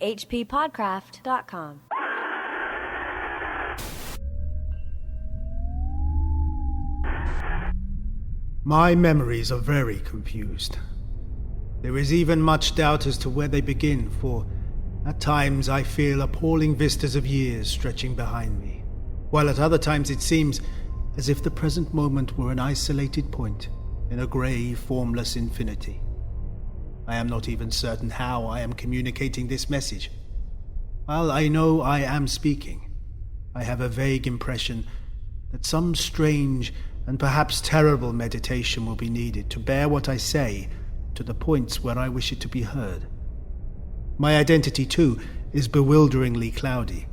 hppodcraft.com. My memories are very confused. There is even much doubt as to where they begin, for at times I feel appalling vistas of years stretching behind me, while at other times it seems as if the present moment were an isolated point in a grey, formless infinity. I am not even certain how I am communicating this message. While I know I am speaking, I have a vague impression that some strange and perhaps terrible meditation will be needed to bear what I say to the points where I wish it to be heard. My identity, too, is bewilderingly cloudy.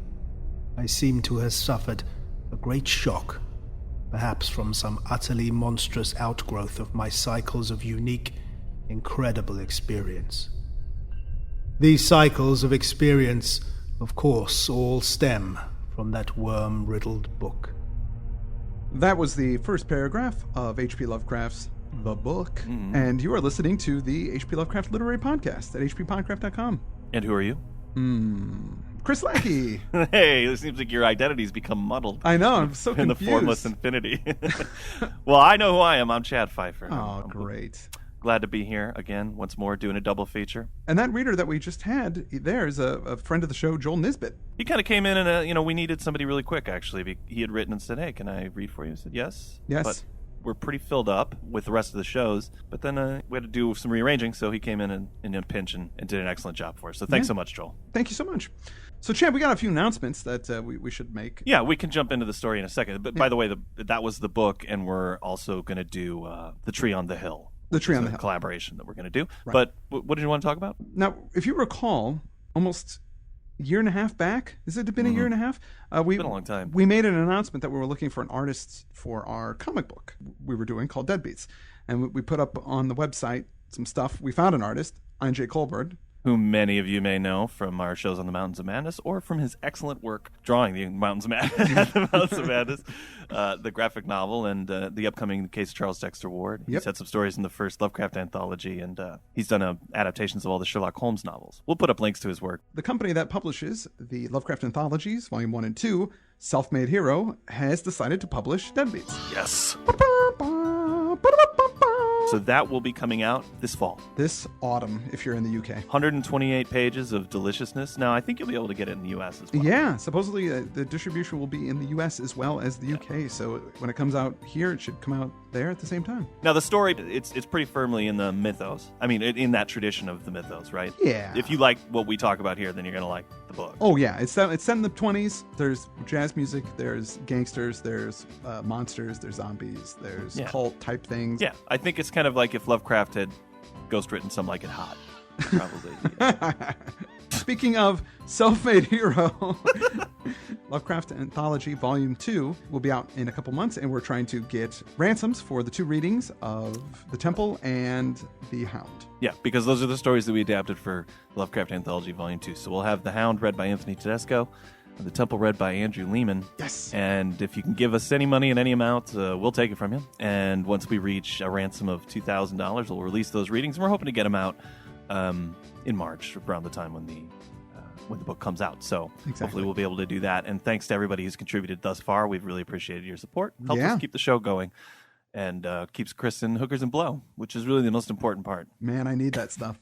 I seem to have suffered a great shock, perhaps from some utterly monstrous outgrowth of my cycles of unique, incredible experience. These cycles of experience, of course, all stem from that worm-riddled book. That was the first paragraph of H.P. Lovecraft's The Book, and you are listening to the H.P. Lovecraft Literary Podcast at hppodcraft.com. And who are you? Chris Lackey. Hey, it seems like your identity's become muddled. I know, I'm so confused. In the formless infinity. Well, I know who I am. I'm Chad Pfeiffer. Oh, great. Glad to be here again, once more, doing a double feature. And that reader that we just had there is a friend of the show, Joel Nisbet. He kind of came in and, we needed somebody really quick, actually. He had written and said, hey, can I read for you? I said, yes. Yes. But we're pretty filled up with the rest of the shows. But then we had to do some rearranging, so he came in a pinch and did an excellent job for us. So thanks so much, Joel. Thank you so much. So, Chad, we got a few announcements that we should make. Yeah, we can jump into the story in a second. But by the way, that was the book, and we're also going to do The Tree on the Hill. The Tree on the Hill. Collaboration that we're going to do. Right. But what did you want to talk about? Now, if you recall, almost a year and a half back, has it been a year and a half? It's been a long time. We made an announcement that we were looking for an artist for our comic book we were doing called Deadbeats. And we put up on the website some stuff. We found an artist, J. Colbert, who many of you may know from our shows on the Mountains of Madness or from his excellent work drawing the Mountains of Madness, the graphic novel, and the upcoming Case of Charles Dexter Ward. He's had some stories in the first Lovecraft anthology, and he's done adaptations of all the Sherlock Holmes novels. We'll put up links to his work. The company that publishes the Lovecraft anthologies, Volume 1 and 2, Self-Made Hero, has decided to publish Deadbeats. Yes. So that will be coming out this fall. This autumn, if you're in the UK. 128 pages of deliciousness. Now, I think you'll be able to get it in the US as well. Yeah, supposedly the distribution will be in the US as well as the UK. So when it comes out here, it should come out there at the same time. Now, the story, it's pretty firmly in the mythos. I mean, in that tradition of the mythos, right? Yeah. If you like what we talk about here, then you're going to like the book. Oh, yeah. It's set in the 20s. There's jazz music. There's gangsters. There's monsters. There's zombies. There's cult-type things. Yeah, I think it's kind of like if Lovecraft had ghostwritten Some Like It Hot. Probably. Yeah. Speaking of Self-Made Hero, Lovecraft Anthology Volume 2 will be out in a couple months, and we're trying to get ransoms for the 2 readings of The Temple and The Hound. Yeah, because those are the stories that we adapted for Lovecraft Anthology Volume 2. So we'll have The Hound read by Anthony Tedesco, and The Temple read by Andrew Lehman. Yes. And if you can give us any money in any amount, we'll take it from you. And once we reach a ransom of $2,000, we'll release those readings. And we're hoping to get them out in March, around the time when the book comes out. So hopefully we'll be able to do that. And thanks to everybody who's contributed thus far. We've really appreciated your support. Helps us keep the show going and keeps Chris in hookers and blow, which is really the most important part. Man, I need that stuff.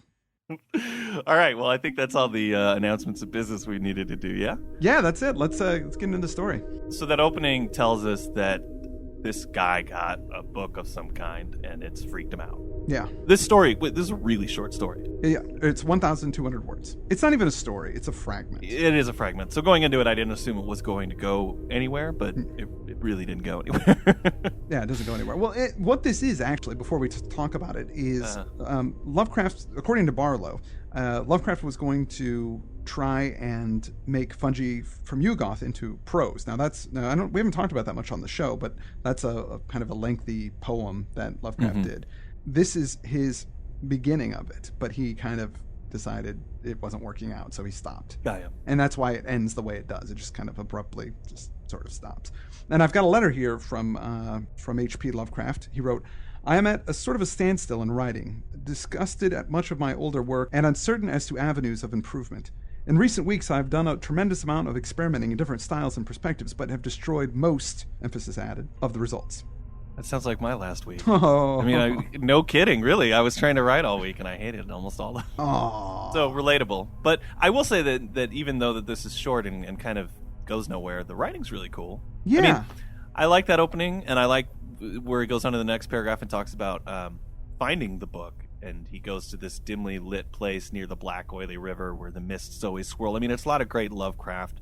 All right. Well, I think that's all the announcements of business we needed to do. Yeah. Yeah, that's it. Let's get into the story. So that opening tells us that this guy got a book of some kind, and it's freaked him out. Yeah. This is a really short story. Yeah, it's 1,200 words. It's not even a story. It's a fragment. It is a fragment. So going into it, I didn't assume it was going to go anywhere, but it really didn't go anywhere. Yeah, it doesn't go anywhere. Well, what this is actually, before we talk about it, is Lovecraft, according to Barlow, Lovecraft was going to try and make fungi from Yugoth into prose. Now we haven't talked about that much on the show, but that's a kind of a lengthy poem that Lovecraft did. This is his beginning of it, but he kind of decided it wasn't working out, so he stopped. Yeah. And that's why it ends the way it does. It just kind of abruptly just sort of stops. And I've got a letter here from H.P. Lovecraft. He wrote, "I am at a sort of a standstill in writing, disgusted at much of my older work and uncertain as to avenues of improvement. In recent weeks, I've done a tremendous amount of experimenting in different styles and perspectives, but have destroyed most, emphasis added, of the results. That sounds like my last week. Oh. I mean, no kidding, really. I was trying to write all week, and I hated almost all of it. Oh. So relatable. But I will say that even though that this is short and kind of goes nowhere, the writing's really cool. Yeah. I mean, I like that opening, and I like where he goes on to the next paragraph and talks about finding the book. And he goes to this dimly lit place near the black, oily river where the mists always swirl. I mean, it's a lot of great Lovecraft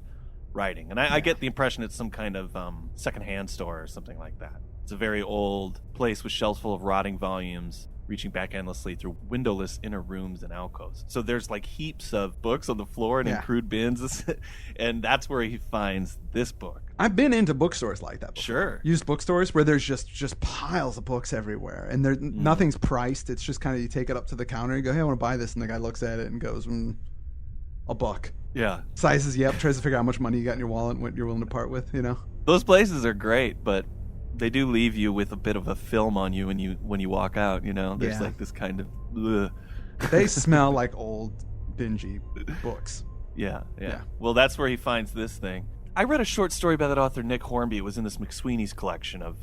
writing. And I get the impression it's some kind of secondhand store or something like that. It's a very old place with shelves full of rotting volumes reaching back endlessly through windowless inner rooms and alcoves. So there's like heaps of books on the floor and in crude bins. And that's where he finds this book. I've been into bookstores like that before. Sure. Used bookstores where there's just piles of books everywhere. And nothing's priced. It's just kind of you take it up to the counter and you go, hey, I want to buy this. And the guy looks at it and goes, a buck. Yeah. Sizes you up, tries to figure out how much money you got in your wallet and what you're willing to part with, Those places are great, but they do leave you with a bit of a film on you when you walk out, There's like this kind of ugh. They smell like old dingy books. Yeah. Well, that's where he finds this thing. I read a short story by that author Nick Hornby. It was in this McSweeney's collection of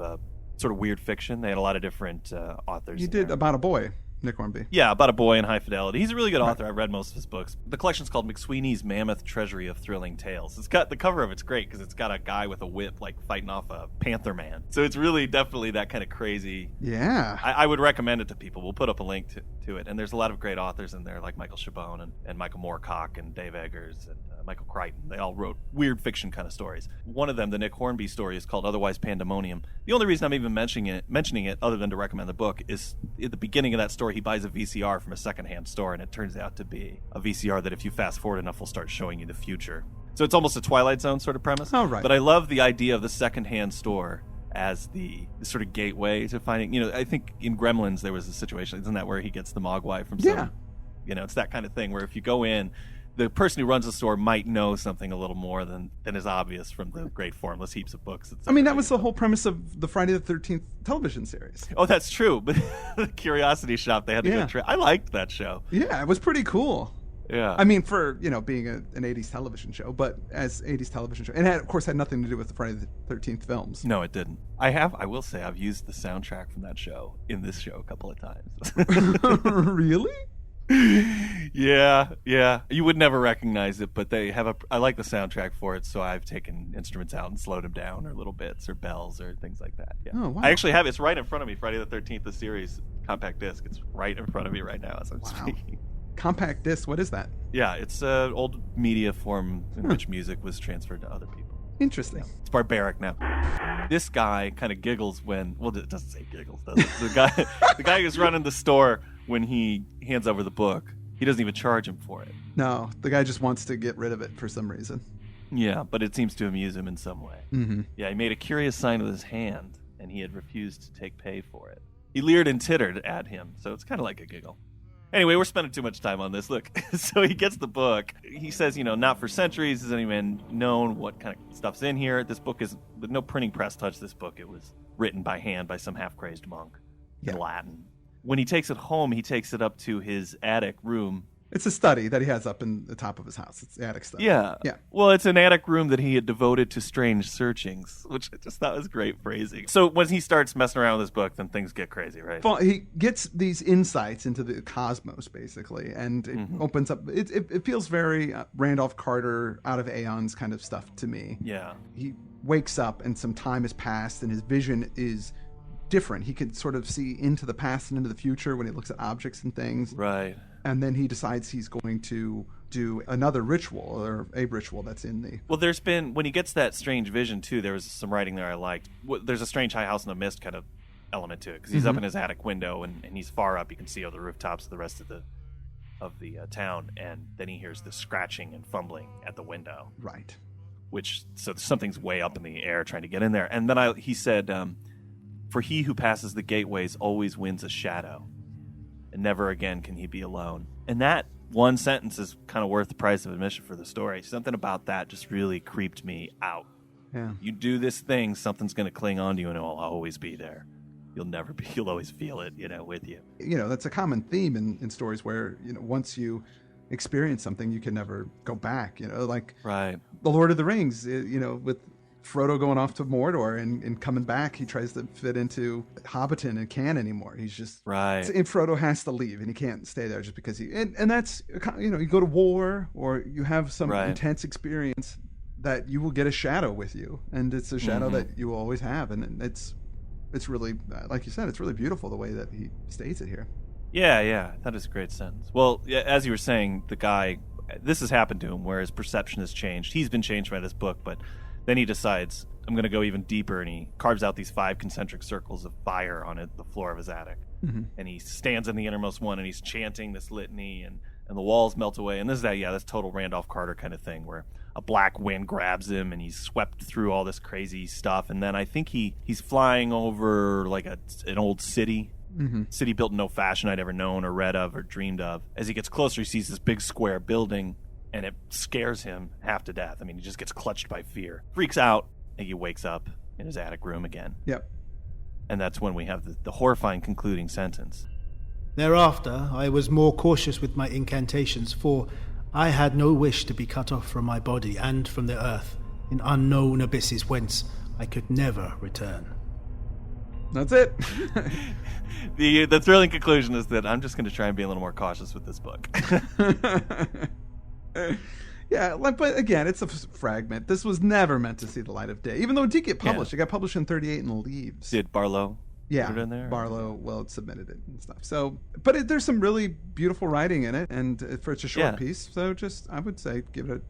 sort of weird fiction. They had a lot of different authors. You did there. About a Boy, Nick Hornby. Yeah, about a boy in high fidelity. He's a really good author. I read most of his books. The collection's called McSweeney's Mammoth Treasury of Thrilling Tales. It's got the cover of it's great because it's got a guy with a whip like fighting off a Panther Man. So it's really definitely that kind of crazy. Yeah. I would recommend it to people. We'll put up a link to it. And there's a lot of great authors in there like Michael Chabon and Michael Moorcock and Dave Eggers and Michael Crichton. They all wrote weird fiction kind of stories. One of them, the Nick Hornby story, is called Otherwise Pandemonium. The only reason I'm even mentioning it, other than to recommend the book, is at the beginning of that story, he buys a VCR from a secondhand store, and it turns out to be a VCR that if you fast forward enough will start showing you the future. So it's almost a Twilight Zone sort of premise. Oh, right. But I love the idea of the secondhand store as the sort of gateway to finding, I think in Gremlins there was a situation, isn't that where he gets the Mogwai from some, it's that kind of thing where if you go in, the person who runs the store might know something a little more than is obvious from the great formless heaps of books. I mean, that was the whole premise of the Friday the 13th television series. Oh, that's true. But the Curiosity Shop, they had the good I liked that show. Yeah, it was pretty cool. Yeah. I mean, for, being an 80s television show, but as 80s television show. And it, of course, had nothing to do with the Friday the 13th films. No, it didn't. I will say, I've used the soundtrack from that show in this show a couple of times. Really? Yeah. You would never recognize it, but they have I like the soundtrack for it, so I've taken instruments out and slowed them down, or little bits, or bells, or things like that. Yeah. Oh, wow. I actually have it's right in front of me. Friday the 13th, the series compact disc. It's right in front of me right now as I'm speaking. Compact disc. What is that? Yeah, it's an old media form in which music was transferred to other people. Interesting. Yeah. It's barbaric now. This guy kind of giggles when, it doesn't say giggles, does it? The guy who's running the store, when he hands over the book, he doesn't even charge him for it. No, the guy just wants to get rid of it for some reason. Yeah, but it seems to amuse him in some way. Mm-hmm. Yeah, he made a curious sign with his hand, and he had refused to take pay for it. He leered and tittered at him, so it's kind of like a giggle. Anyway, we're spending too much time on this. Look, so he gets the book. He says, not for centuries has anyone known what kind of stuff's in here. This book is, with no printing press touched this book. It was written by hand by some half-crazed monk in Latin. When he takes it home, he takes it up to his attic room. It's a study that he has up in the top of his house. It's the attic study. Yeah. Well, it's an attic room that he had devoted to strange searchings, which I just thought was great phrasing. So when he starts messing around with this book, then things get crazy, right? Well, he gets these insights into the cosmos, basically, and it opens up. It feels very Randolph Carter, Out of Aeons kind of stuff to me. Yeah. He wakes up and some time has passed and his vision is different. He can sort of see into the past and into the future when he looks at objects and things. Right. And then he decides he's going to do another ritual, or a ritual that's in the... Well, there's been, when he gets that strange vision, too, there was some writing there I liked. There's a strange high house in the mist kind of element to it, because he's up in his attic window, and he's far up. You can see over the rooftops of the rest of the town, and then he hears the scratching and fumbling at the window. Right. So something's way up in the air trying to get in there. And then he said, for he who passes the gateways always wins a shadow, and never again can he be alone. And that one sentence is kind of worth the price of admission for the story. Something about that just really creeped me out. Yeah. You do this thing, something's going to cling on to you, and it'll always be there. You'll always feel it, with you. That's a common theme in stories where, once you experience something, you can never go back. Like Right. the Lord of the Rings. With Frodo going off to Mordor and coming back, he tries to fit into Hobbiton and can't anymore. He's just Right. And Frodo has to leave, and he can't stay there just because and that's you go to war or you have some intense experience that you will get a shadow with you, and it's a shadow that you will always have, and it's really, like you said, it's really beautiful the way that he states it here. Yeah, that is a great sentence. Well, as you were saying, the guy, this has happened to him where his perception has changed. He's been changed by this book, but then he decides, I'm going to go even deeper, and he carves out these 5 concentric circles of fire on the floor of his attic. And he stands in the innermost one, and he's chanting this litany, and the walls melt away. And that's total Randolph Carter kind of thing, where a black wind grabs him, and he's swept through all this crazy stuff. And then I think he's flying over like an old city. City built in no fashion I'd ever known or read of or dreamed of. As he gets closer, he sees this big square building, and it scares him half to death. I mean, he just gets clutched by fear, freaks out, and he wakes up in his attic room again. Yep. And that's when we have the horrifying concluding sentence. Thereafter, I was more cautious with my incantations, for I had no wish to be cut off from my body and from the earth in unknown abysses whence I could never return. That's it. The thrilling conclusion is that I'm just going to try and be a little more cautious with this book. Yeah, but again, it's a fragment. This was never meant to see the light of day, even though it did get published. It got published in 38 and Leaves. Did Barlow put it in there? Barlow, it submitted it and stuff. So, but there's some really beautiful writing in it, and it's a short piece. So, I would say give it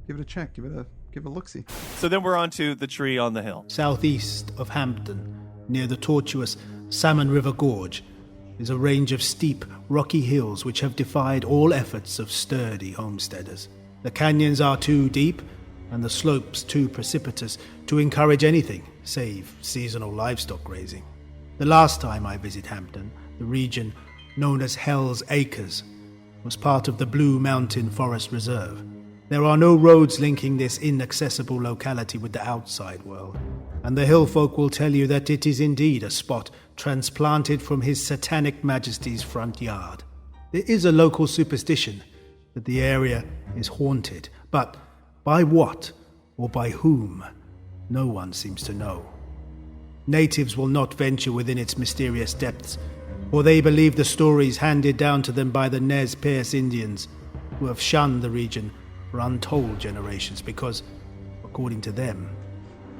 a check, give it a look-see. So then we're on to The Tree on the Hill. Southeast of Hampton, near the tortuous Salmon River Gorge, is a range of steep, rocky hills which have defied all efforts of sturdy homesteaders. The canyons are too deep, and the slopes too precipitous to encourage anything save seasonal livestock grazing. The last time I visited Hampton, the region known as Hell's Acres was part of the Blue Mountain Forest Reserve. There are no roads linking this inaccessible locality with the outside world, and the hill folk will tell you that it is indeed a spot transplanted from His Satanic Majesty's front yard. There is a local superstition that the area is haunted, but by what or by whom, no one seems to know. Natives will not venture within its mysterious depths, for they believe the stories handed down to them by the Nez Perce Indians, who have shunned the region for untold generations because, according to them,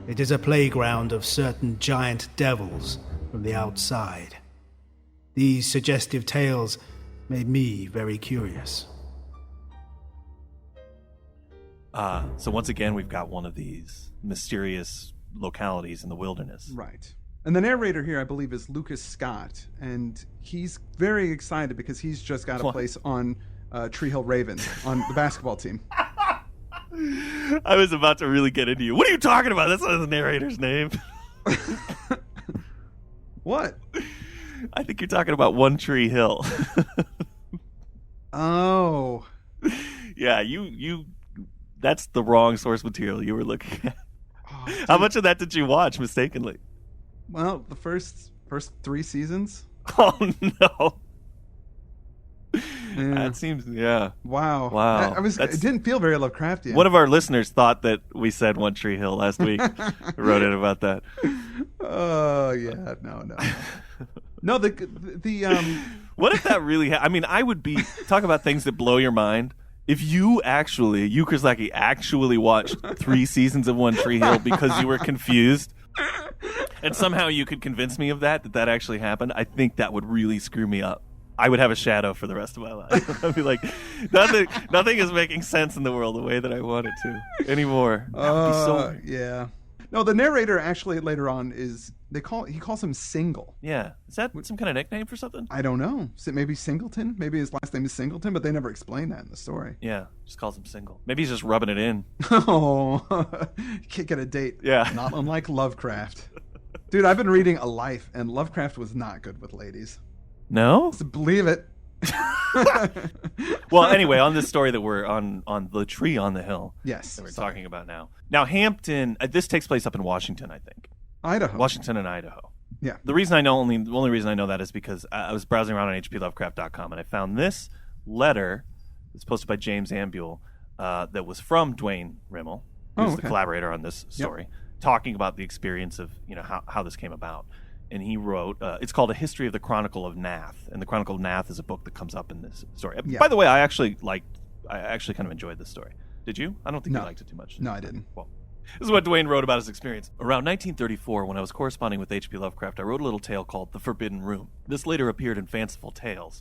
it is a playground of certain giant devils from the outside. These suggestive tales made me very curious. So once again, we've got one of these mysterious localities in the wilderness. Right. And the narrator here, I believe, is Lucas Scott, and he's very excited because he's just got a place on Tree Hill Ravens on the basketball team. I was about to really get into you. What are you talking about? That's not the narrator's name. What? I think you're talking about One Tree Hill. Oh. Yeah, you that's the wrong source material you were looking at. Oh, how much of that did you watch mistakenly? Well, the first 3 seasons. Oh no. Yeah. That seems, yeah. Wow. It didn't feel very Lovecraftian. One of our listeners thought that we said One Tree Hill last week. Wrote in about that. Oh yeah, no. No, what if that really I mean, I would be talk about things that blow your mind. If you Kraslecki, actually watched 3 seasons of One Tree Hill because you were confused, and somehow you could convince me of that actually happened, I think that would really screw me up. I would have a shadow for the rest of my life. I'd be like, nothing is making sense in the world the way that I want it to anymore. That would be so... Yeah. No, the narrator actually later on he calls him Single. Yeah. Is that some kind of nickname for something? I don't know. Maybe Singleton? Maybe his last name is Singleton, but they never explain that in the story. Yeah, just calls him Single. Maybe he's just rubbing it in. Oh, can't get a date. Yeah. Not unlike Lovecraft. Dude, I've been reading A Life, and Lovecraft was not good with ladies. No? So believe it. Well, anyway, on this story that we're on the tree on the hill. Yes. That we're talking about now. Now, Hampton, this takes place up in Washington, I think. Idaho. Washington and Idaho. Yeah. The only reason I know that is because I was browsing around on hplovecraft.com and I found this letter It's posted by James Ambule, that was from Duane Rimel, who's the collaborator on this story, talking about the experience of how this came about. And he wrote, it's called A History of the Chronicle of Nath. And the Chronicle of Nath is a book that comes up in this story. Yeah. By the way, I actually kind of enjoyed this story. Did you? I don't think you liked it too much. No, I didn't. Well, this is what Duane wrote about his experience. Around 1934, when I was corresponding with H.P. Lovecraft, I wrote a little tale called The Forbidden Room. This later appeared in Fanciful Tales.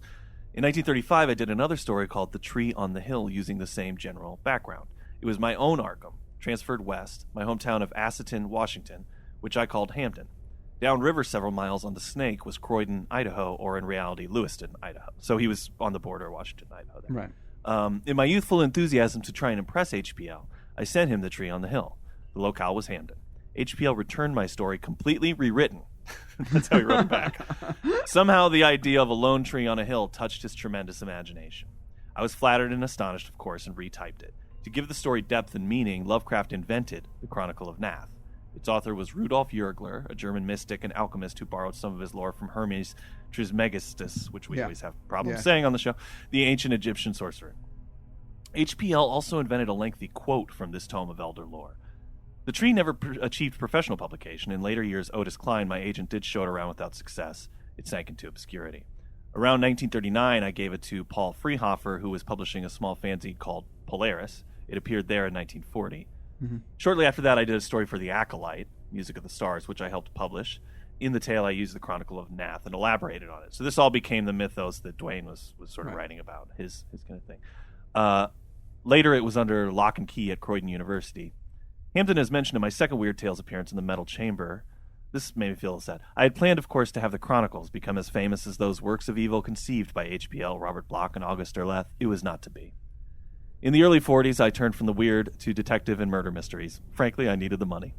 In 1935, I did another story called The Tree on the Hill, using the same general background. It was my own Arkham, transferred west, my hometown of Assateague, Washington, which I called Hampden. Downriver several miles on the Snake was Croydon, Idaho, or in reality, Lewiston, Idaho. So he was on the border of Washington, Idaho there. Right. In my youthful enthusiasm to try and impress HPL, I sent him The Tree on the Hill. The locale was Hampden. HPL returned my story completely rewritten. That's how he wrote it back. Somehow the idea of a lone tree on a hill touched his tremendous imagination. I was flattered and astonished, of course, and retyped it. To give the story depth and meaning, Lovecraft invented the Chronicle of Nath. Its author was Rudolf Jürgler, a German mystic and alchemist who borrowed some of his lore from Hermes Trismegistus, which we always have problems saying on the show, the ancient Egyptian sorcerer. HPL also invented a lengthy quote from this tome of elder lore. The Tree never achieved professional publication. In later years, Otis Klein, my agent, did show it around without success. It sank into obscurity. Around 1939, I gave it to Paul Freehofer, who was publishing a small fanzine called Polaris. It appeared there in 1940. Mm-hmm. Shortly after that, I did a story for The Acolyte, Music of the Stars, which I helped publish. In the tale, I used the Chronicle of Nath and elaborated on it. So this all became the mythos that Duane was sort of writing about, his kind of thing. Later, it was under lock and key at Croydon University. Hampden is mentioned in my second Weird Tales appearance in the Metal Chamber. This made me feel sad. I had planned, of course, to have the Chronicles become as famous as those works of evil conceived by HPL, Robert Bloch, and August Derleth. It was not to be. In the early 40s, I turned from the weird to detective and murder mysteries. Frankly, I needed the money.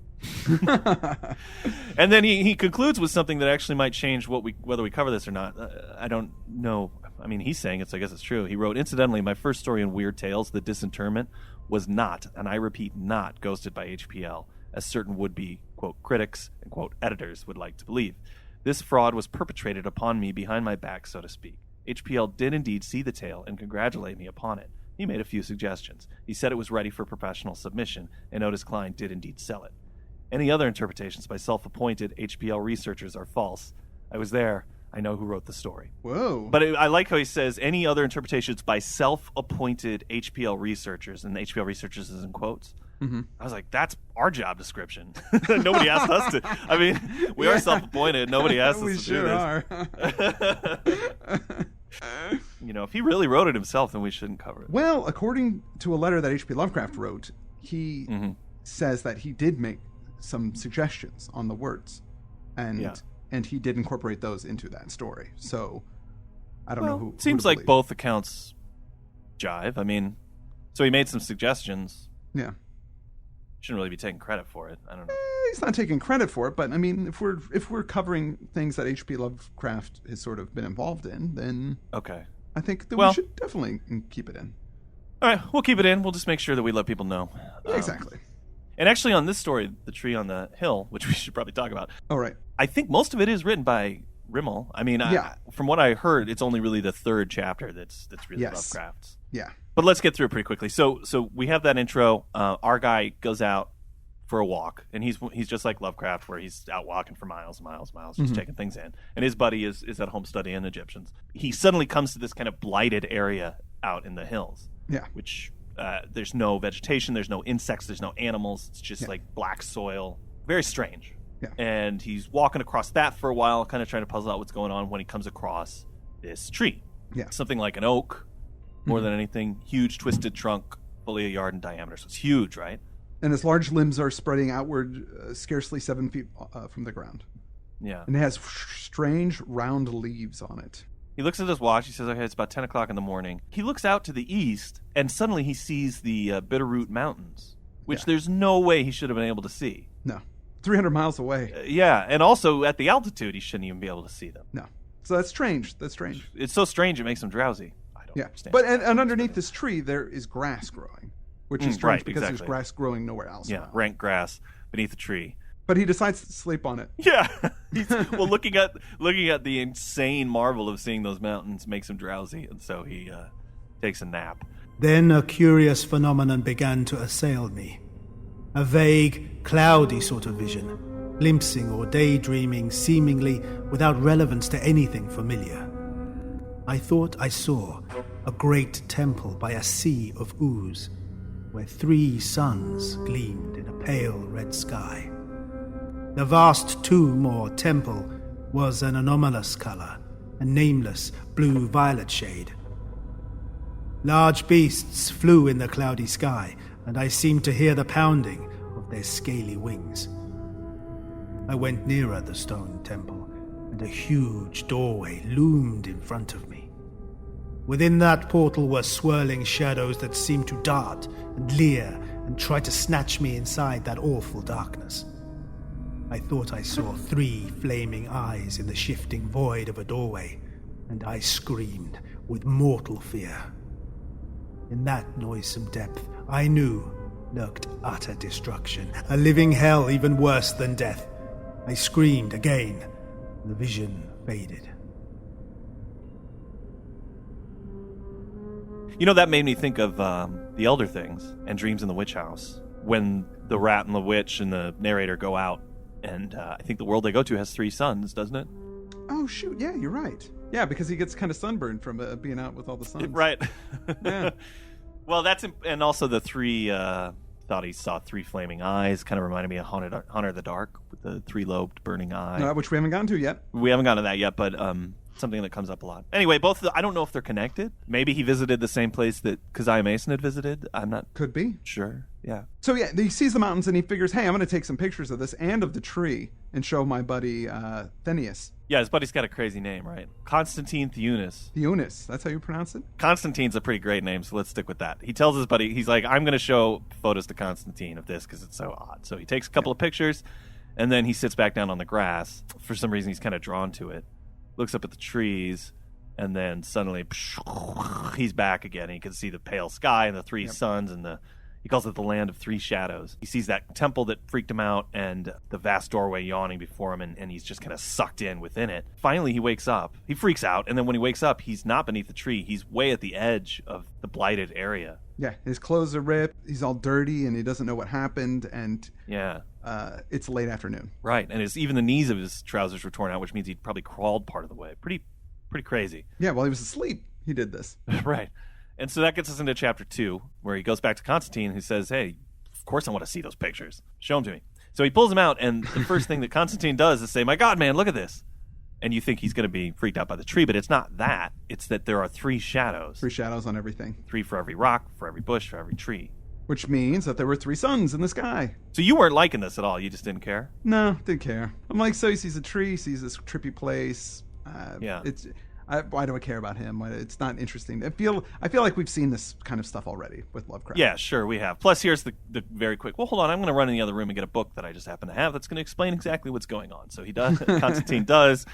And then he concludes with something that actually might change whether we cover this or not. I don't know. I mean, he's saying it, so I guess it's true. He wrote, incidentally, my first story in Weird Tales, The Disinterment, was not, and I repeat, not ghosted by HPL, as certain would-be, quote, critics and, quote, editors would like to believe. This fraud was perpetrated upon me behind my back, so to speak. HPL did indeed see the tale and congratulate me upon it. He made a few suggestions. He said it was ready for professional submission, and Otis Klein did indeed sell it. Any other interpretations by self-appointed HPL researchers are false. I was there. I know who wrote the story. Whoa. But I like how he says any other interpretations by self-appointed HPL researchers, and the HPL researchers is in quotes. Mm-hmm. I was like, that's our job description. Nobody asked us to. I mean, we are self-appointed. Nobody asked us to do this. Are. If he really wrote it himself, then we shouldn't cover it. Well, according to a letter that H.P. Lovecraft wrote, he says that he did make some suggestions on the words, and he did incorporate those into that story. So I don't know who. Seems like both accounts jive. I mean, so he made some suggestions. Yeah. Shouldn't really be taking credit for it. I don't know. He's not taking credit for it, but I mean, if we're covering things that H.P. Lovecraft has sort of been involved in, then okay, I think that we should definitely keep it in. All right, we'll keep it in. We'll just make sure that we let people know. Exactly. And actually, on this story, The Tree on the Hill, which we should probably talk about. Oh, right. I think most of it is written by Rimel. I mean, from what I heard, it's only really the third chapter that's really Lovecraft's. Yeah. But let's get through it pretty quickly. So we have that intro. Our guy goes out for a walk, and he's just like Lovecraft, where he's out walking for miles and miles and miles, just taking things in. And his buddy is at home studying Egyptians. He suddenly comes to this kind of blighted area out in the hills, which there's no vegetation, there's no insects, there's no animals. It's just like black soil. Very strange. Yeah. And he's walking across that for a while, kind of trying to puzzle out what's going on, when he comes across this tree. Yeah. Something like an oak, more than anything. Huge, twisted trunk, fully a yard in diameter. So it's huge, right? And its large limbs are spreading outward, scarcely 7 feet from the ground. Yeah. And it has strange, round leaves on it. He looks at his watch. He says, okay, it's about 10 o'clock in the morning. He looks out to the east, and suddenly he sees the Bitterroot Mountains, which there's no way he should have been able to see. No. 300 miles away. And also at the altitude, he shouldn't even be able to see them. No. So that's strange. It's so strange it makes him drowsy. I don't understand. But and underneath this tree, there is grass growing, which is strange because there's grass growing nowhere else. Yeah, rank grass beneath a tree. But he decides to sleep on it. Yeah. Looking at the insane marvel of seeing those mountains makes him drowsy, and so he takes a nap. Then a curious phenomenon began to assail me. A vague, cloudy sort of vision, glimpsing or daydreaming seemingly without relevance to anything familiar. I thought I saw a great temple by a sea of ooze, where 3 suns gleamed in a pale red sky. The vast tomb or temple was an anomalous color, a nameless blue-violet shade. Large beasts flew in the cloudy sky, and I seemed to hear the pounding of their scaly wings. I went nearer the stone temple, and a huge doorway loomed in front of me. Within that portal were swirling shadows that seemed to dart and leer and try to snatch me inside that awful darkness. I thought I saw 3 flaming eyes in the shifting void of a doorway, and I screamed with mortal fear. In that noisome depth, I knew lurked utter destruction, a living hell even worse than death. I screamed again. The vision faded. You know, that made me think of The Elder Things and Dreams in the Witch House, when the rat and the witch and the narrator go out, and I think the world they go to has 3 suns, doesn't it? Oh, shoot. Yeah, you're right. Yeah, because he gets kind of sunburned from being out with all the suns. Right. Yeah. Well, and also the 3, thought he saw 3 flaming eyes, kind of reminded me of Haunter of the Dark, with the 3-lobed burning eye. Which we haven't gotten to yet. We haven't gotten to that yet, but something that comes up a lot. Anyway, I don't know if they're connected. Maybe he visited the same place that Keziah Mason had visited. I'm not... Could be. Sure, yeah. So yeah, he sees the mountains and he figures, hey, I'm going to take some pictures of this and of the tree and show my buddy Thenius. Yeah, his buddy's got a crazy name, right? Constantine Theunis. Theunis, that's how you pronounce it? Constantine's a pretty great name, so let's stick with that. He tells his buddy, he's like, I'm going to show photos to Constantine of this because it's so odd. So he takes a couple of pictures, and then he sits back down on the grass. For some reason, he's kind of drawn to it. Looks up at the trees, and then suddenly he's back again. He can see the pale sky and the 3 suns, and he calls it the land of 3 shadows. He sees that temple that freaked him out and the vast doorway yawning before him, and he's just kind of sucked in within it. Finally, he wakes up. He freaks out, and then when he wakes up, he's not beneath the tree. He's way at the edge of the blighted area. Yeah, his clothes are ripped, he's all dirty, and he doesn't know what happened, and it's late afternoon. Right, and even the knees of his trousers were torn out, which means he'd probably crawled part of the way. Pretty crazy. Yeah, while he was asleep, he did this. Right. And so that gets us into chapter 2, where he goes back to Constantine, who says, hey, of course I want to see those pictures. Show them to me. So he pulls them out, and the first thing that Constantine does is say, my God, man, look at this. And you think he's going to be freaked out by the tree, but it's not that. It's that there are 3 shadows. 3 shadows on everything. 3 for every rock, for every bush, for every tree. Which means that there were 3 suns in the sky. So you weren't liking this at all? You just didn't care? No, didn't care. I'm like, so he sees a tree, sees this trippy place. Why do I care about him? It's not interesting. I feel like we've seen this kind of stuff already with Lovecraft. Yeah, sure, we have. Plus, here's the very quick, well, hold on, I'm going to run in the other room and get a book that I just happen to have that's going to explain exactly what's going on. So he does. Constantine does.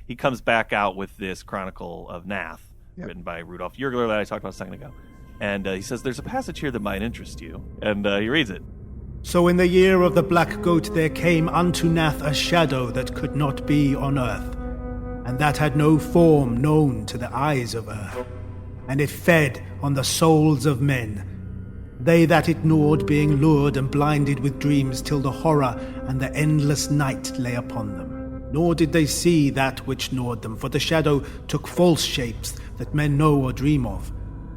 He comes back out with this Chronicle of Nath, written by Rudolf Jürgler that I talked about a second ago. And he says, there's a passage here that might interest you. And he reads it. So in the year of the black goat there came unto Nath a shadow that could not be on earth, and that had no form known to the eyes of earth. And it fed on the souls of men, they that it gnawed being lured and blinded with dreams till the horror and the endless night lay upon them. Nor did they see that which gnawed them, for the shadow took false shapes that men know or dream of,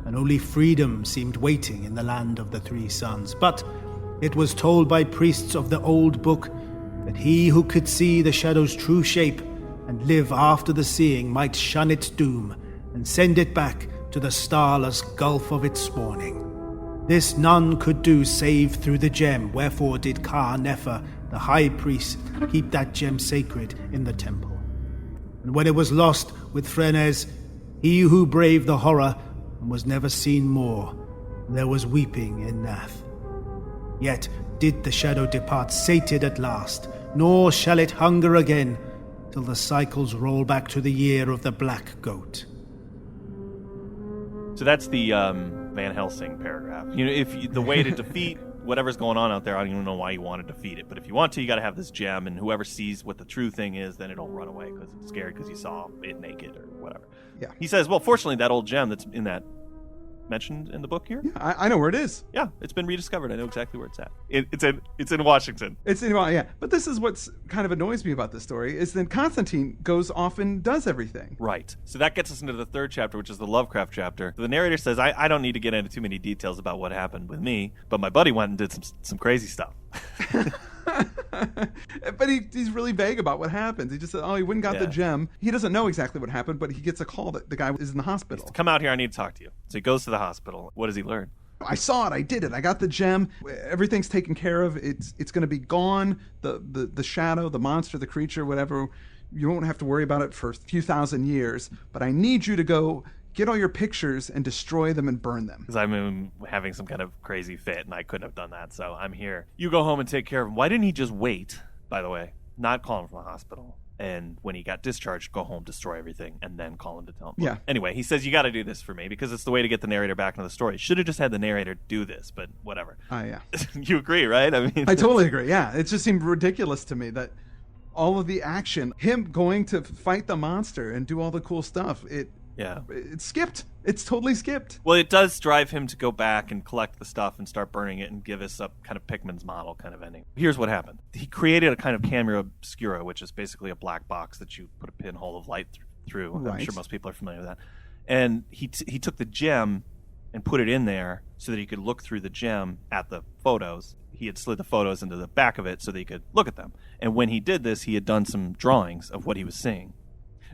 and only freedom seemed waiting in the land of the 3 suns. But it was told by priests of the old book that he who could see the shadow's true shape and live after the seeing might shun its doom and send it back to the starless gulf of its spawning. This none could do save through the gem, wherefore did Ka-Nefer, the high priest, keep that gem sacred in the temple. And when it was lost with Phrenes, he who braved the horror and was never seen more, there was weeping in Nath. Yet did the shadow depart sated at last, nor shall it hunger again, till the cycles roll back to the year of the black goat. So that's the Van Helsing paragraph. You know, the way to defeat whatever's going on out there, I don't even know why you want to defeat it. But if you want to, you got to have this gem, and whoever sees what the true thing is, then it'll run away because it's scared because you saw it naked or whatever. Yeah. He says, well, fortunately, that old gem that's in that mentioned in the book here. Yeah, I know where it is. Yeah, it's been rediscovered. I know exactly where it's at. It's in Washington. Yeah. But this is what's kind of annoys me about this story is that Constantine goes off and does everything. Right. So that gets us into the third chapter, which is the Lovecraft chapter. The narrator says, I don't need to get into too many details about what happened with me, but my buddy went and did some crazy stuff. But he's really vague about what happens. He just said, he went and got the gem. He doesn't know exactly what happened, but he gets a call that the guy is in the hospital. Come out here, I need to talk to you. So he goes to the hospital. What does he learn? I saw it. I did it. I got the gem. Everything's taken care of. It's going to be gone. The shadow, the monster, the creature, whatever. You won't have to worry about it for a few thousand years. But I need you to go get all your pictures and destroy them and burn them. Because I'm having some kind of crazy fit, and I couldn't have done that. So I'm here. You go home and take care of him. Why didn't he just wait, by the way, not call him from the hospital? And when he got discharged, go home, destroy everything, and then call him to tell him. Yeah. Anyway, he says, you got to do this for me because it's the way to get the narrator back into the story. Should have just had the narrator do this, but whatever. Yeah. You agree, right? I mean, I totally agree. Yeah. It just seemed ridiculous to me that all of the action, him going to fight the monster and do all the cool stuff, it's skipped. It's totally skipped. Well, it does drive him to go back and collect the stuff and start burning it and give us a kind of Pickman's model kind of ending. Here's what happened. He created a kind of camera obscura, which is basically a black box that you put a pinhole of light through. Right. I'm sure most people are familiar with that. And he took the gem and put it in there so that he could look through the gem at the photos. He had slid the photos into the back of it so that he could look at them. And when he did this, he had done some drawings of what he was seeing.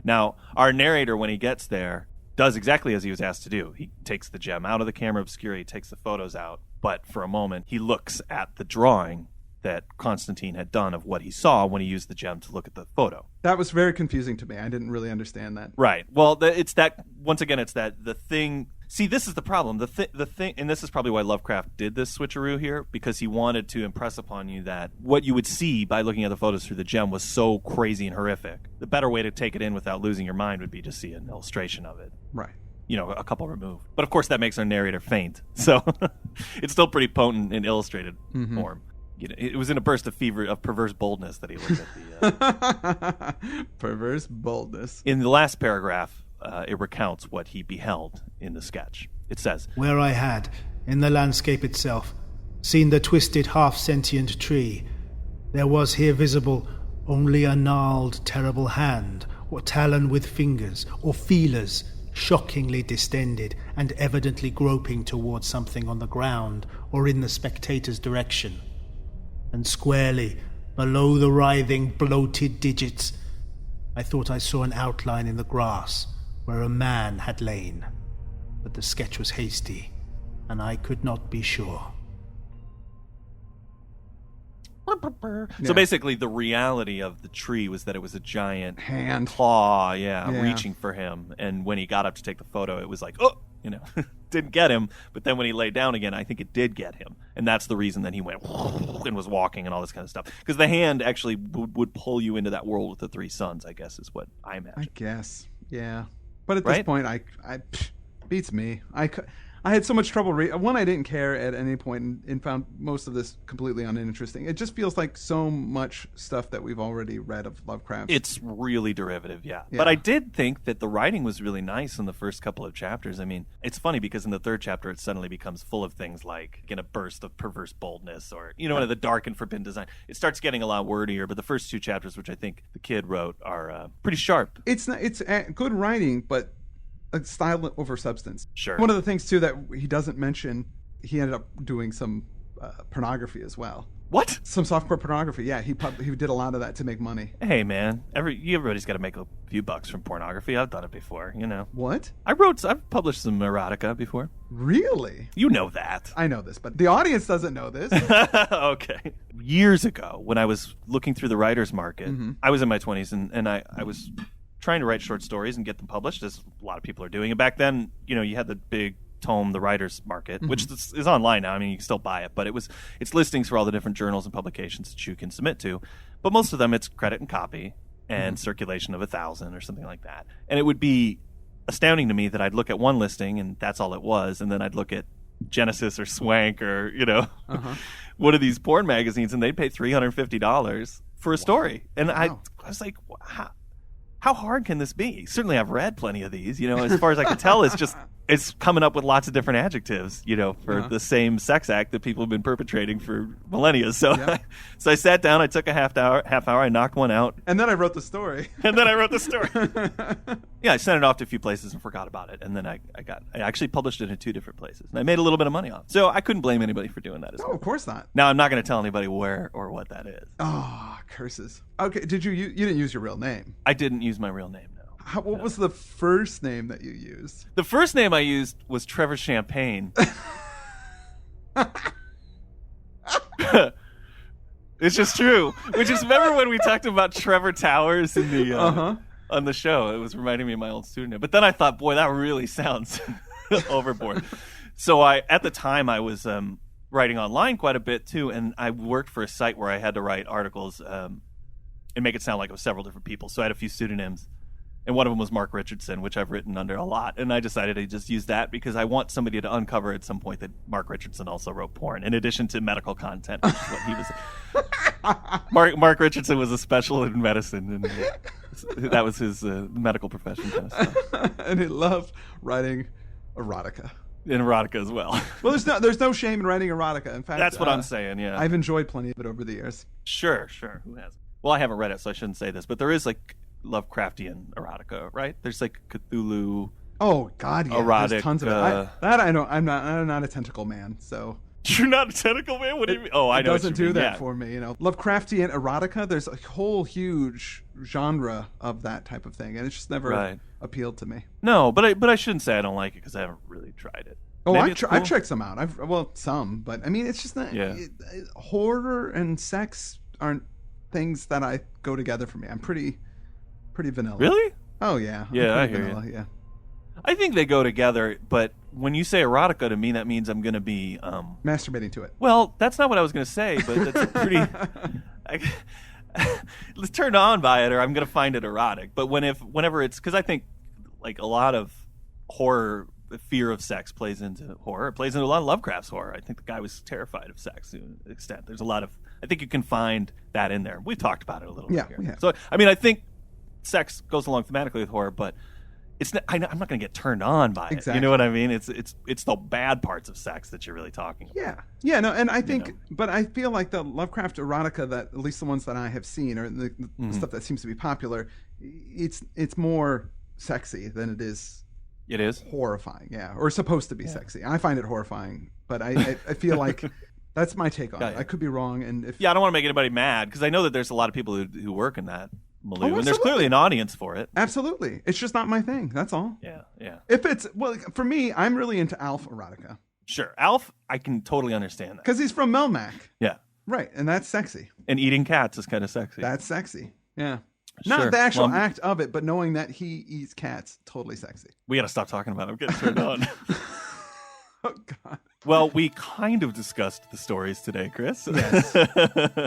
Now, our narrator, when he gets there, does exactly as he was asked to do. He takes the gem out of the camera obscura, he takes the photos out, but for a moment, he looks at the drawing that Constantine had done of what he saw when he used the gem to look at the photo. That was very confusing to me. I didn't really understand that. Right. Well, it's that, once again, it's that the thing... See, this is the problem. The thing, and this is probably why Lovecraft did this switcheroo here, because he wanted to impress upon you that what you would see by looking at the photos through the gem was so crazy and horrific. The better way to take it in without losing your mind would be to see an illustration of it. Right. A couple removed. But of course, that makes our narrator faint. So it's still pretty potent in illustrated form. It was in a burst of perverse boldness that he looked at the... Perverse boldness. In the last paragraph, it recounts what he beheld in the sketch. It says, where I had, in the landscape itself, seen the twisted half-sentient tree, there was here visible only a gnarled, terrible hand, or talon with fingers, or feelers, shockingly distended, and evidently groping towards something on the ground, or in the spectator's direction. And squarely, below the writhing, bloated digits, I thought I saw an outline in the grass, where a man had lain, but the sketch was hasty, and I could not be sure. So basically, the reality of the tree was that it was a giant hand claw, reaching for him. And when he got up to take the photo, it was like, didn't get him. But then when he laid down again, I think it did get him. And that's the reason that he went and was walking and all this kind of stuff. Because the hand actually would pull you into that world with the three suns, I guess, is what I imagine. I guess, yeah. But at this point, I beats me. I had so much trouble one, I didn't care at any point and found most of this completely uninteresting. It just feels like so much stuff that we've already read of Lovecraft. It's really derivative, yeah. But I did think that the writing was really nice in the first couple of chapters. I mean, it's funny because in the third chapter, it suddenly becomes full of things like in a burst of perverse boldness or, the dark and forbidden design. It starts getting a lot wordier, but the first two chapters, which I think the kid wrote, are pretty sharp. It's good writing, but style over substance. Sure. One of the things too that he doesn't mention, he ended up doing some pornography as well. What? Some softcore pornography. Yeah, he did a lot of that to make money. Hey man, everybody's got to make a few bucks from pornography. I've done it before. What? I've published some erotica before. Really? You know that. I know this, but the audience doesn't know this. Okay. Years ago, when I was looking through the writer's market, I was in my 20s and I was trying to write short stories and get them published, as a lot of people are doing. And back then, you had the big tome, the writer's market, which is online now. I mean, you can still buy it, but it's listings for all the different journals and publications that you can submit to. But most of them, it's credit and copy and circulation of 1,000 or something like that. And it would be astounding to me that I'd look at one listing and that's all it was, and then I'd look at Genesis or Swank or one of these porn magazines, and they'd pay $350 for a story. And I was like, wow. how hard can this be? Certainly I've read plenty of these, as far as I can tell, it's coming up with lots of different adjectives, for the same sex act that people have been perpetrating for millennia. So, so I sat down, I took a half hour, I knocked one out. And then I wrote the story. Yeah, I sent it off to a few places and forgot about it. And then I actually published it in 2 different places. And I made a little bit of money off it. So I couldn't blame anybody for doing that as well. No, of course not. Now, I'm not going to tell anybody where or what that is. Oh, curses. Okay, you didn't use your real name? I didn't use my real name, no. What was the first name that you used? The first name I used was Trevor Champagne. It's just true. Which is, remember when we talked about Trevor Towers in the on the show? It was reminding me of my old student name. But then I thought, boy, that really sounds overboard. So at the time I was writing online quite a bit too, and I worked for a site where I had to write articles and make it sound like it was several different people. So I had a few pseudonyms. And one of them was Mark Richardson, which I've written under a lot. And I decided to just use that because I want somebody to uncover at some point that Mark Richardson also wrote porn, in addition to medical content, which is what he was. Mark Richardson was a specialist in medicine, and that was his medical profession kind of stuff. And he loved writing erotica. In erotica as well. Well, there's no shame in writing erotica. In fact, that's what I'm saying, yeah. I've enjoyed plenty of it over the years. Sure. Who hasn't? Well, I haven't read it, so I shouldn't say this, but there is like Lovecraftian erotica, right? There's like Cthulhu. Oh God, yeah. Erotic. There's tons of it. I know. I'm not a tentacle man, so. You're not a tentacle man? What do you mean? Oh, I know. It doesn't do that yeah. for me, Lovecraftian erotica. There's a whole huge genre of that type of thing, and it's just never appealed to me. No, but I shouldn't say I don't like it because I haven't really tried it. Oh, I've checked some out. Some, but I mean, it's just not. Yeah. Horror and sex aren't things that I go together for me. I'm pretty vanilla. Really? Oh yeah. Yeah, I hear you. Yeah. I think they go together, but when you say erotica to me, that means I'm going to be masturbating to it. Well, that's not what I was going to say, but that's pretty. Let's turn on by it, or I'm going to find it erotic. But whenever it's, because I think like a lot of horror, the fear of sex plays into horror. It plays into a lot of Lovecraft's horror. I think the guy was terrified of sex to an extent. There's a lot of. I think you can find that in there. We've talked about it a little bit here. Yeah. So I mean, I think sex goes along thematically with horror, but it's not, I'm not going to get turned on by it. You know what I mean? It's the bad parts of sex that you're really talking about. Yeah. No, and I think, but I feel like the Lovecraft erotica, that at least the ones that I have seen, or the stuff that seems to be popular, it's more sexy than it is. It is horrifying, or supposed to be sexy. I find it horrifying, but I feel like. That's my take on it. I could be wrong, and if I don't want to make anybody mad because I know that there's a lot of people who work in that milieu, and there's clearly an audience for it. Absolutely, it's just not my thing. That's all. Yeah. If it's for me, I'm really into Alf erotica. Sure, Alf, I can totally understand that because he's from Melmac. Yeah, right, and that's sexy. And eating cats is kind of sexy. That's sexy. Yeah. Sure. Not the actual act of it, but knowing that he eats cats, totally sexy. We got to stop talking about it. I'm getting turned on. Oh, God. Well, we kind of discussed the stories today, Chris. Yes,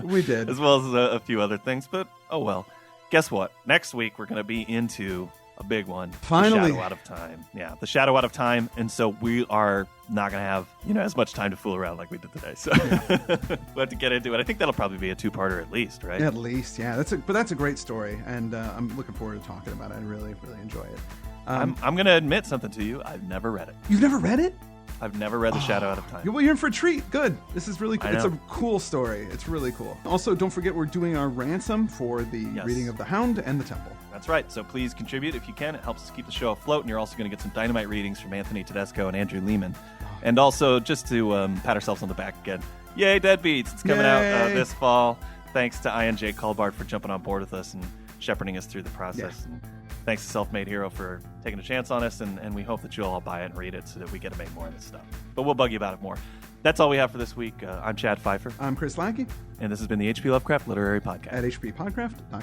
we did. As well as a few other things, but oh well. Guess what? Next week, we're going to be into a big one. Finally. The Shadow Out of Time. Yeah, The Shadow Out of Time. And so we are not going to have, as much time to fool around like we did today. So we'll have to get into it. I think that'll probably be a 2-parter at least, right? At least, yeah. That's a great story, and I'm looking forward to talking about it. I really, really enjoy it. I'm going to admit something to you. I've never read it. You've never read it? I've never read The Shadow Out of Time. Well, you're in for a treat. Good. This is really cool. It's a cool story. It's really cool. Also, don't forget we're doing our ransom for the reading of The Hound and The Temple. That's right. So please contribute if you can. It helps us keep the show afloat, and you're also going to get some dynamite readings from Anthony Tedesco and Andrew Lehman. And also, just to pat ourselves on the back again, yay, Deadbeats. It's coming out this fall. Thanks to Ian J. Colbart for jumping on board with us and shepherding us through the process. Yeah. Thanks to Self-Made Hero for taking a chance on us, and we hope that you'll all buy it and read it so that we get to make more of this stuff. But we'll bug you about it more. That's all we have for this week. I'm Chad Pfeiffer. I'm Chris Lackey. And this has been the H.P. Lovecraft Literary Podcast. At hppodcraft.com.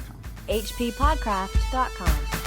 hppodcraft.com.